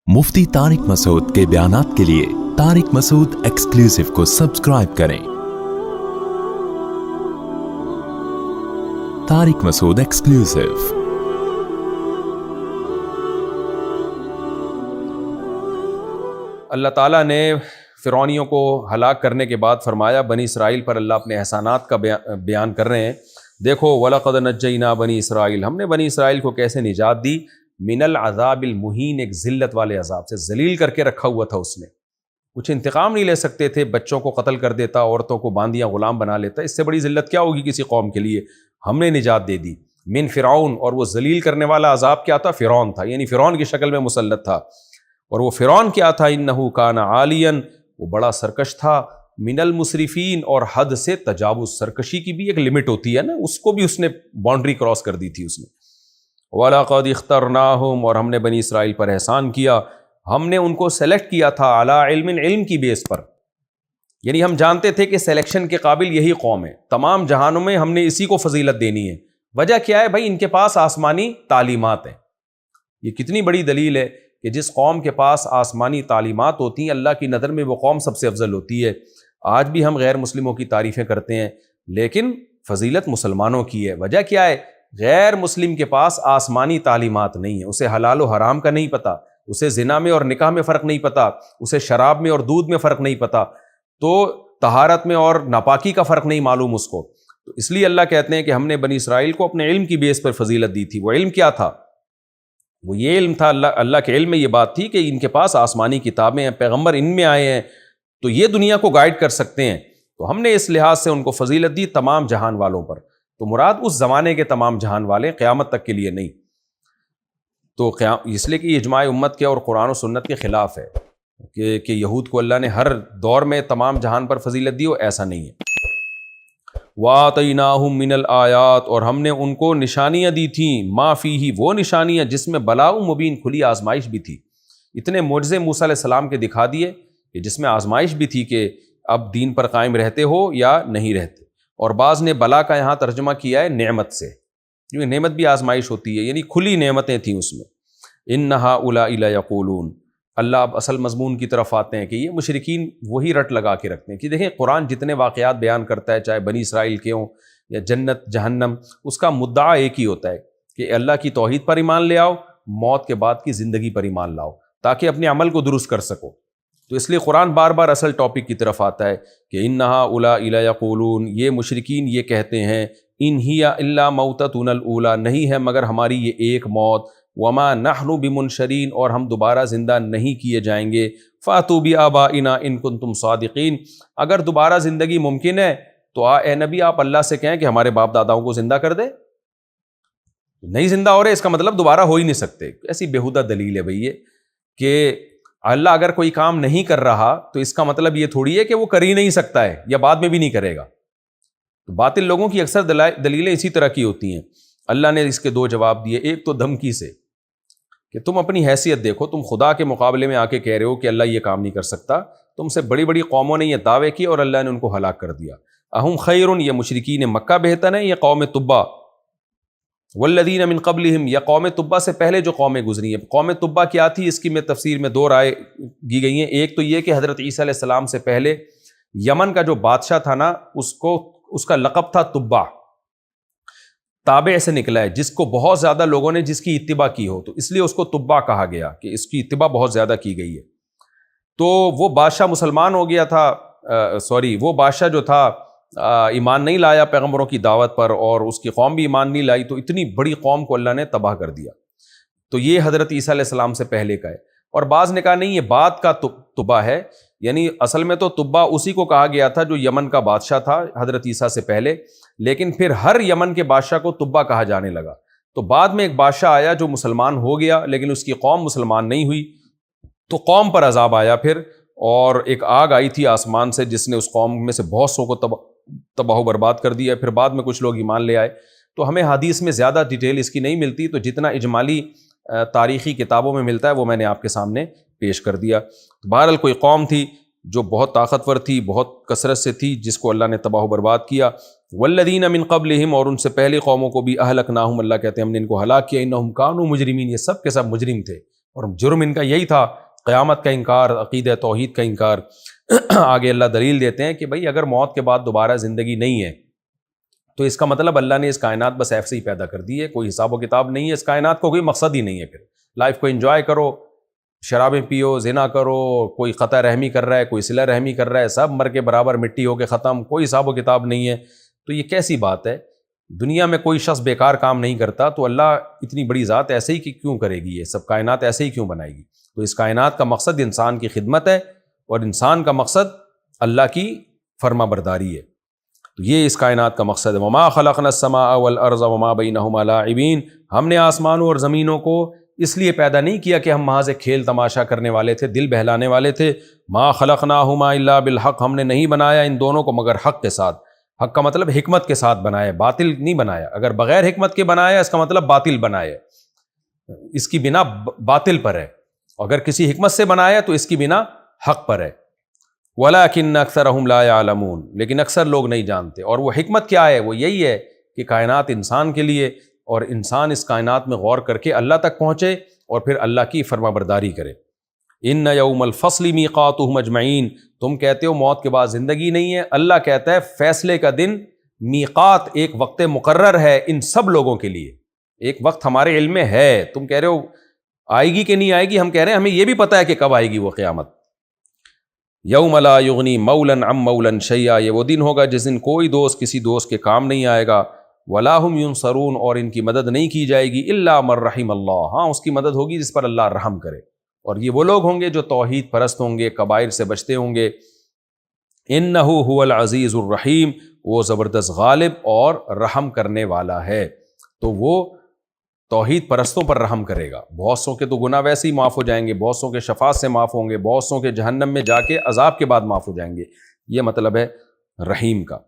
मुफ्ती तारिक मसूद के बयानात के लिए तारिक मसूद एक्सक्लूसिव को सब्सक्राइब करें। तारिक मसूद एक्सक्लूसिव। अल्लाह ताला ने फ़िरौनियों को हलाक करने के बाद फरमाया, बनी इसराइल पर अल्लाह अपने एहसानात का बयान कर रहे हैं। देखो, वलक़द नज्जयना बनी इसराइल, हमने बनी इसराइल को कैसे निजात दी, मिनल अज़ाबिल मुहीन, एक ज़िल्लत वाले अज़ाब से, जलील करके रखा हुआ था उसने। कुछ इंतकाम नहीं ले सकते थे, बच्चों को कत्ल कर देता, औरतों को बांदियाँ ग़ुलाम बना लेता। इससे बड़ी ज़िल्लत क्या होगी किसी कौम के लिए। हमने निजात दे दी मिन फ़िरौन, और वो जलील करने वाला अज़ाब क्या था, फ़िरौन था, यानी फ़िरौन की शक्ल में मुसल्लत था। और वो फ़िरौन क्या था, इन्नहु काना आलियन, वो बड़ा सरकश था, मिनल मुसरिफ़ीन, और हद से तजावुज़, सरकशी की भी एक लिमिट होती है ना, उसको भी उसने बाउंड्री क्रॉस कर दी थी उसने। वलक़द इख्तरनाहुम, और हमने बनी इसराइल पर एहसान किया, हमने उनको सेलेक्ट किया था, अला इल्मिन, इल्म की बेस पर, यानी हम जानते थे कि सिलेक्शन के काबिल यही कौम है, तमाम जहानों में हमने इसी को फजीलत देनी है। वजह क्या है भाई, इनके पास आसमानी तालीमात हैं। ये कितनी बड़ी दलील है कि जिस कौम के पास आसमानी तालीमात होती हैं, अल्लाह की नज़र में वो कौम सबसे अफजल होती है। आज भी हम गैर मुस्लिमों की तारीफ़ें करते हैं, लेकिन फजीलत मुसलमानों की है। वजह क्या है, गैर मुस्लिम के पास आसमानी तालीमात नहीं है, उसे हलाल और हराम का नहीं पता, उसे ज़िना में और निकाह में फ़र्क नहीं पता, उसे शराब में और दूध में फ़र्क नहीं पता, तो तहारत में और नापाकी का फ़र्क नहीं मालूम उसको। तो इसलिए अल्लाह कहते हैं कि हमने बनी इसराइल को अपने इल्म की बेस पर फजीलत दी थी। वो इल्म क्या था, वो ये इल्म था, अल्लाह के इल्म में ये बात थी कि इनके पास आसमानी किताबें हैं, पैगम्बर इनमें आए हैं, तो ये दुनिया को गाइड कर सकते हैं। तो हमने इस लिहाज से उनको फजीलत दी तमाम जहान वालों पर। तो मुराद उस ज़माने के तमाम जहान वाले, क़यामत तक के लिए नहीं। तो इसलिए कि इजमाए उम्मत के और कुरान और सुन्नत के ख़िलाफ़ है कि यहूद को अल्लाह ने हर दौर में तमाम जहान पर फजीलत दी हो, ऐसा नहीं है। वातईनाहुम मिनल आयात, और हमने उनको निशानियाँ दी थी, माफ़ी ही, वो निशानियाँ जिसमें बलाउ मुबीन, खुली आजमाइश भी थी। इतने मोजज़े मूसा अलैहिस्सलाम के दिखा दिए कि जिसमें आजमाइश भी थी कि अब दीन पर कायम रहते हो या नहीं रहते। और बाज़ ने बला का यहाँ तर्जुमा किया है नेमत से, क्योंकि नेमत भी आजमाइश होती है, यानी खुली नेमतें थीं उसमें। इन्नहा उलाई ला यक़ूलून, अल्लाह अब असल मज़मून की तरफ आते हैं कि ये मुशरिकीन वही रट लगा के रखते हैं कि देखें, कुरान जितने वाक़यात बयान करता है, चाहे बनी इसराइल के हों या जन्नत जहन्नम, उसका मुद्दा एक ही होता है कि अल्लाह की तौहीद पर ईमान ले आओ, मौत के बाद की ज़िंदगी पर ईमान लाओ, ताकि अपने अमल को दुरुस्त कर सको। तो इसलिए कुरान बार बार असल टॉपिक की तरफ आता है कि इन्नहा उलाई ला यक़ूलून, ये मुशरिकीन ये कहते हैं, इन हिया इल्ला मौततुनल ऊला, नहीं है मगर हमारी ये एक मौत, वमा नहनु बिमुनशरीन, और हम दोबारा ज़िंदा नहीं किए जाएंगे। फ़ातू बि आबाइना इन कुंतुम सादिकीन, अगर दोबारा ज़िंदगी मुमकिन है तो ए नबी आप अल्लाह से कहें कि हमारे बाप दादाओं को ज़िंदा कर दे। नहीं ज़िंदा हो रहे, इसका मतलब दोबारा हो ही नहीं सकते। ऐसी बेहुदा दलील है भई ये कि अल्लाह अगर कोई काम नहीं कर रहा तो इसका मतलब ये थोड़ी है कि वो कर ही नहीं सकता है या बाद में भी नहीं करेगा। तो बातिल लोगों की अक्सर दलीलें इसी तरह की होती हैं। अल्लाह ने इसके दो जवाब दिए, एक तो धमकी से कि तुम अपनी हैसियत देखो, तुम खुदा के मुकाबले में आके कह रहे हो कि अल्लाह ये काम नहीं कर सकता। तुमसे बड़ी बड़ी कौमों ने ये दावे किए और अल्लाह ने उनको हलाक कर दिया। अहुम खैरुन, ये मुशरिकीन मक्का बेहतर है या कौम तुब्बा, वल्लदीन मिन क़ब्लिहिम, या कौम तुब्बा से पहले जो कौमें गुजरी हैं। कौम तुब्बा क्या थी, इसकी में तफसीर में दो राय दी गई हैं। एक तो ये कि हज़रत ईसा अलैहिस्सलाम से पहले यमन का जो बादशाह था ना, उसका लक़ब था तुब्बा, ताबे से निकला है, जिसको बहुत ज़्यादा लोगों ने जिसकी इत्तिबा की हो, तो इसलिए उसको तुब्बा कहा गया कि इसकी इत्तिबा बहुत ज़्यादा की गई है। तो वो बादशाह मुसलमान हो गया था, वो बादशाह जो था ईमान नहीं लाया पैगम्बरों की दावत पर, और उसकी कौम भी ईमान नहीं लाई, तो इतनी बड़ी कौम को अल्लाह ने तबाह कर दिया। तो ये हज़रत ईसा अलैहिस्सलाम से पहले का है। और बाज़ ने कहा नहीं, ये बाद का तुब्बा है, यानी असल में तो तुब्बा उसी को कहा गया था जो यमन का बादशाह था हज़रत ईसा से पहले, लेकिन फिर हर यमन के बादशाह को तुब्बा कहा जाने लगा। तो बाद में एक बादशाह आया जो मुसलमान हो गया, लेकिन उसकी कौम मुसलमान नहीं हुई, तो कौम पर अजाब आया फिर, और एक आग आई थी आसमान से जिसने उस कौम में से बहुत सौ को तबाह बर्बाद कर दिया। फिर बाद में कुछ लोग ईमान ले आए। तो हमें हदीस में ज़्यादा डिटेल इसकी नहीं मिलती, तो जितना इजमाली तारीख़ी किताबों में मिलता है वो मैंने आपके सामने पेश कर दिया। तो बहरहाल कोई कौम थी जो बहुत ताकतवर थी, बहुत कसरत से थी, जिसको अल्लाह ने तबाह बर्बाद किया। वल्लदीन मिन क़ब्लिहिम, और उनसे पहले कौमों को भी अहलकनाहुम, अल्लाह कहते हैं हमने इनको हलाक किया। इन्नहुम कानू मुजरिमीन, ये सब के सब मुजरिम थे, اور جرم ان کا یہی تھا، قیامت کا انکار، عقیدہ توحید کا انکار۔ آگے اللہ دلیل دیتے ہیں کہ بھئی اگر موت کے بعد دوبارہ زندگی نہیں ہے تو اس کا مطلب اللہ نے اس کائنات بس ایسے ہی پیدا کر دی ہے، کوئی حساب و کتاب نہیں ہے اس کائنات کو، کوئی مقصد ہی نہیں ہے۔ پھر لائف کو انجوائے کرو، شرابیں پیو، زنا کرو، کوئی قطع رحمی کر رہا ہے، کوئی صلہ رحمی کر رہا ہے، سب مر کے برابر مٹی ہو کے ختم، کوئی حساب و کتاب نہیں ہے۔ تو یہ کیسی بات ہے؟ دنیا میں کوئی شخص بیکار کام نہیں کرتا، تو اللہ اتنی بڑی ذات ایسے ہی کیوں کرے گی؟ یہ سب کائنات ایسے ہی کیوں بنائے گی؟ تو اس کائنات کا مقصد انسان کی خدمت ہے، اور انسان کا مقصد اللہ کی فرما برداری ہے۔ تو یہ اس کائنات کا مقصد ہے۔ وما خلقنا السماء والارض وما بینہما لاعبین، ہم نے آسمانوں اور زمینوں کو اس لیے پیدا نہیں کیا کہ ہم محض ایک کھیل تماشا کرنے والے تھے، دل بہلانے والے تھے۔ ما خلقناہما الا بالحق، ہم نے نہیں بنایا ان دونوں کو مگر حق کے ساتھ۔ حق کا مطلب حکمت کے ساتھ بنایا، باطل نہیں بنایا۔ اگر بغیر حکمت کے بنایا اس کا مطلب باطل بنایا، اس کی بنا باطل پر ہے۔ اگر کسی حکمت سے بنایا تو اس کی بنا حق پر ہے۔ وَلَٰكِنَّ أَكْثَرَهُمْ لَا يَعْلَمُونَ، لیکن اکثر لوگ نہیں جانتے۔ اور وہ حکمت کیا ہے؟ وہ یہی ہے کہ کائنات انسان کے لیے، اور انسان اس کائنات میں غور کر کے اللہ تک پہنچے اور پھر اللہ کی فرما برداری کرے۔ إِنَّ يَوْمَ الْفَصْلِ مِيقَاتُهُمْ أَجْمَعِينَ، تم کہتے ہو موت کے بعد زندگی نہیں ہے، اللہ کہتا ہے فیصلے کا دن، میقات ایک وقت مقرر ہے ان سب لوگوں کے لیے۔ ایک وقت ہمارے علم میں ہے، تم کہہ رہے ہو آئے گی کہ نہیں آئے گی، ہم کہہ رہے ہیں ہمیں یہ بھی پتہ ہے کہ کب آئے گی وہ قیامت۔ یوم لا یغنی مولا عن مولا شیئا، یہ وہ دن ہوگا جس دن کوئی دوست کسی دوست کے کام نہیں آئے گا۔ ولا هم ینصرون، اور ان کی مدد نہیں کی جائے گی، الا من رحم اللہ، ہاں اس کی مدد ہوگی جس پر اللہ رحم کرے۔ اور یہ وہ لوگ ہوں گے جو توحید پرست ہوں گے، کبائر سے بچتے ہوں گے۔ انہ هو العزیز الرحیم، وہ زبردست غالب اور رحم کرنے والا ہے۔ تو وہ توحید پرستوں پر رحم کرے گا۔ بہت سوں کے تو گناہ ویسے ہی معاف ہو جائیں گے، بہت سوں کے شفاعت سے معاف ہوں گے، بہت سوں کے جہنم میں جا کے عذاب کے بعد معاف ہو جائیں گے۔ یہ مطلب ہے رحیم کا۔